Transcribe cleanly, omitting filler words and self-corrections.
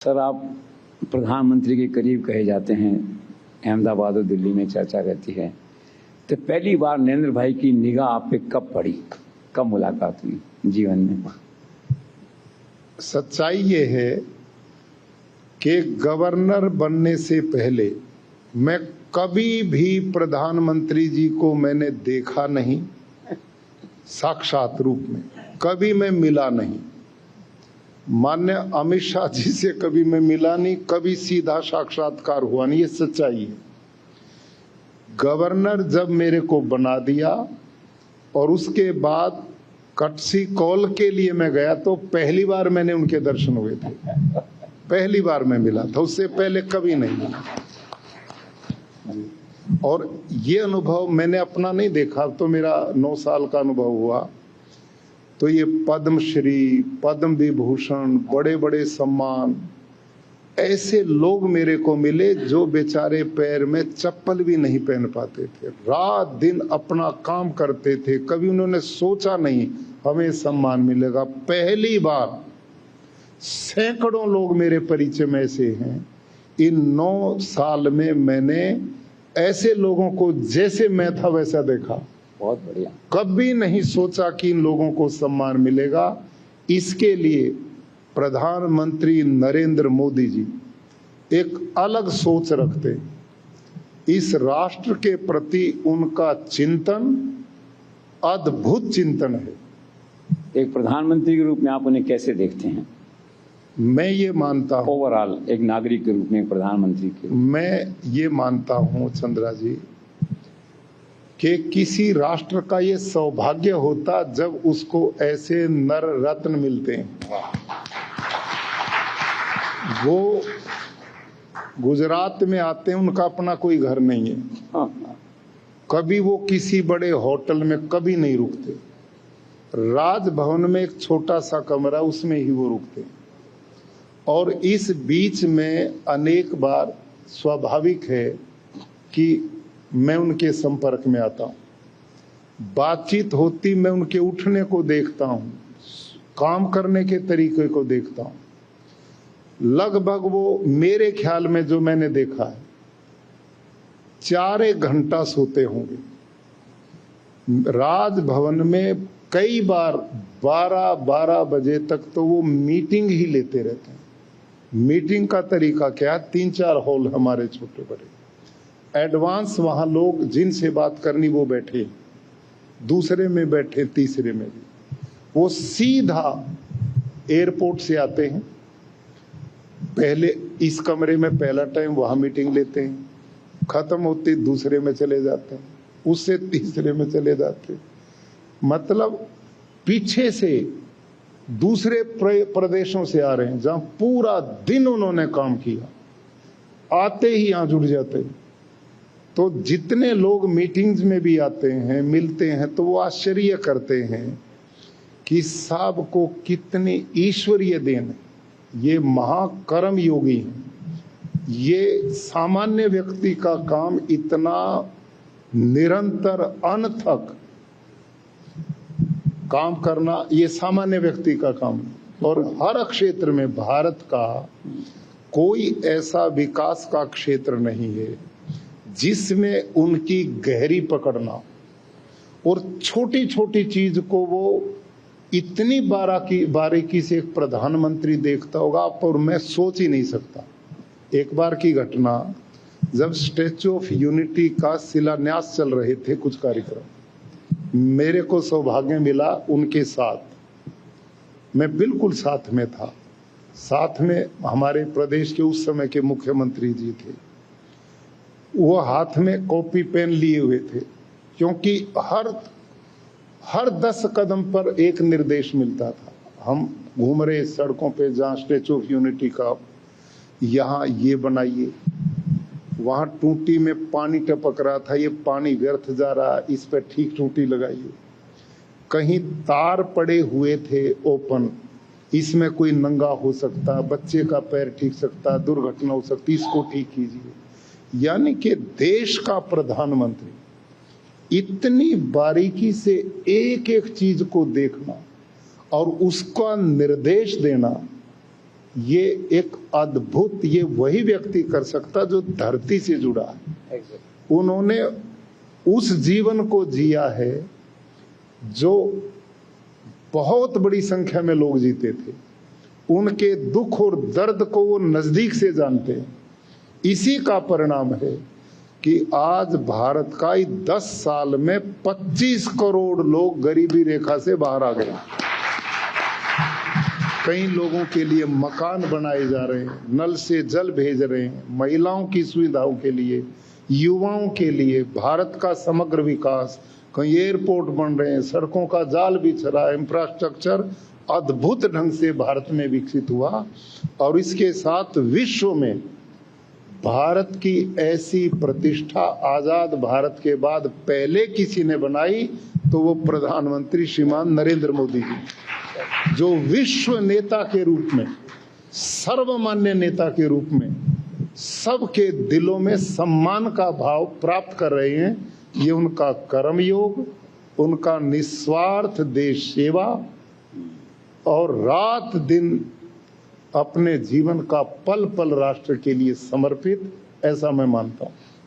Sir, आप प्रधानमंत्री के करीब कहे जाते हैं। अहमदाबाद और दिल्ली में चर्चा रहती है। तो पहली बार नरेंद्र भाई की निगाह आप पे कब पड़ी, कब मुलाकात हुई जीवन में? सच्चाई ये है कि गवर्नर बनने से पहले मैं कभी भी प्रधानमंत्री जी को मैंने देखा नहीं, साक्षात रूप में कभी मैं मिला नहीं। माननीय अमित शाह जी से कभी मैं मिला नहीं, कभी सीधा साक्षात्कार हुआ नहीं। ये सच्चाई है। गवर्नर जब मेरे को बना दिया और उसके बाद कटसी कॉल के लिए मैं गया तो पहली बार मैंने उनके दर्शन हुए थे, पहली बार मैं मिला था, उससे पहले कभी नहीं मिला। और ये अनुभव मैंने अपना नहीं देखा, तो मेरा 9 साल का अनुभव हुआ। तो ये पद्मश्री, पद्म विभूषण, बड़े बड़े सम्मान, ऐसे लोग मेरे को मिले जो बेचारे पैर में चप्पल भी नहीं पहन पाते थे, रात दिन अपना काम करते थे। कभी उन्होंने सोचा नहीं हमें सम्मान मिलेगा। पहली बार सैकड़ों लोग मेरे परिचय में ऐसे हैं। इन 9 साल में मैंने ऐसे लोगों को जैसे मैं था वैसा देखा। बहुत बढ़िया। कभी नहीं सोचा कि इन लोगों को सम्मान मिलेगा। इसके लिए प्रधानमंत्री नरेंद्र मोदी जी एक अलग सोच रखते। इस राष्ट्र के प्रति उनका चिंतन अद्भुत चिंतन है। एक प्रधानमंत्री के रूप में आप उन्हें कैसे देखते हैं? मैं ये मानता हूँ, ओवरऑल एक नागरिक के रूप में, एक प्रधानमंत्री के रूप में मैं ये मानता हूँ चंद्रा जी कि किसी राष्ट्र का ये सौभाग्य होता जब उसको ऐसे नर रत्न मिलते हैं। वो गुजरात में आते हैं, उनका अपना कोई घर नहीं है, कभी वो किसी बड़े होटल में कभी नहीं रुकते। राजभवन में एक छोटा सा कमरा, उसमें ही वो रुकते। और इस बीच में अनेक बार स्वाभाविक है कि मैं उनके संपर्क में आता हूँ, बातचीत होती, मैं उनके उठने को देखता हूँ, काम करने के तरीके को देखता हूँ। लगभग वो मेरे ख्याल में जो मैंने देखा है 4 घंटा सोते होंगे। राजभवन में कई बार 12-12 बजे तक तो वो मीटिंग ही लेते रहते हैं। मीटिंग का तरीका क्या है, 3-4 हॉल हमारे छोटे बड़े, एडवांस वहां लोग जिनसे बात करनी वो बैठे, दूसरे में बैठे, तीसरे में भी। वो सीधा एयरपोर्ट से आते हैं, पहले इस कमरे में पहला टाइम वहां मीटिंग लेते हैं, खत्म होती दूसरे में चले जाते हैं, उससे तीसरे में चले जाते हैं। मतलब पीछे से दूसरे प्रदेशों से आ रहे हैं जहां पूरा दिन उन्होंने काम किया, आते ही यहां जुड़ जाते हैं। तो जितने लोग मीटिंग्स में भी आते हैं, मिलते हैं, तो वो आश्चर्य करते हैं कि साहब को कितनी ईश्वरीय देन है। ये महाकर्म योगी हैं। ये सामान्य व्यक्ति का काम इतना निरंतर अनथक काम करना, ये सामान्य व्यक्ति का काम है। और हर क्षेत्र में भारत का कोई ऐसा विकास का क्षेत्र नहीं है जिसमें उनकी गहरी पकड़ना, और छोटी छोटी चीज को वो इतनी बारीकी से एक प्रधानमंत्री देखता होगा, और मैं सोच ही नहीं सकता। एक बार की घटना, जब स्टैच्यू ऑफ यूनिटी का शिलान्यास चल रहे थे कुछ कार्यक्रम, मेरे को सौभाग्य मिला उनके साथ, मैं बिल्कुल साथ में था। साथ में हमारे प्रदेश के उस समय के मुख्यमंत्री जी थे। वो हाथ में कॉपी पेन लिए हुए थे, क्योंकि हर 10 कदम पर एक निर्देश मिलता था। हम घूम रहे सड़कों पे, जहाँ स्टैच्यू ऑफ यूनिटी का, यहाँ ये बनाइए, वहाँ टूटी में पानी टपक रहा था, ये पानी व्यर्थ जा रहा, इस पर ठीक टूटी लगाइए। कहीं तार पड़े हुए थे ओपन, इसमें कोई नंगा हो सकता, बच्चे का पैर ठीक सकता, दुर्घटना हो सकती, इसको ठीक कीजिए। यानी कि देश का प्रधानमंत्री इतनी बारीकी से एक एक चीज को देखना और उसका निर्देश देना, ये एक अद्भुत, ये वही व्यक्ति कर सकता जो धरती से जुड़ा है। उन्होंने उस जीवन को जिया है जो बहुत बड़ी संख्या में लोग जीते थे। उनके दुख और दर्द को वो नजदीक से जानते हैं। इसी का परिणाम है कि आज भारत का 10 साल में 25 करोड़ लोग गरीबी रेखा से बाहर आ गए। कई लोगों के लिए मकान बनाए जा रहे हैं, नल से जल भेज रहे हैं, महिलाओं की सुविधाओं के लिए, युवाओं के लिए भारत का समग्र विकास, कहीं एयरपोर्ट बन रहे हैं, सड़कों का जाल बिछ रहा है, इंफ्रास्ट्रक्चर अद्भुत ढंग से भारत में विकसित हुआ। और इसके साथ विश्व में भारत की ऐसी प्रतिष्ठा आजाद भारत के बाद पहले किसी ने बनाई तो वो प्रधानमंत्री श्रीमान नरेंद्र मोदी जी, जो विश्व नेता के रूप में, सर्वमान्य नेता के रूप में सबके दिलों में सम्मान का भाव प्राप्त कर रहे हैं। ये उनका कर्मयोग, उनका निस्वार्थ देश सेवा और रात दिन अपने जीवन का पल पल राष्ट्र के लिए समर्पित, ऐसा मैं मानता हूं।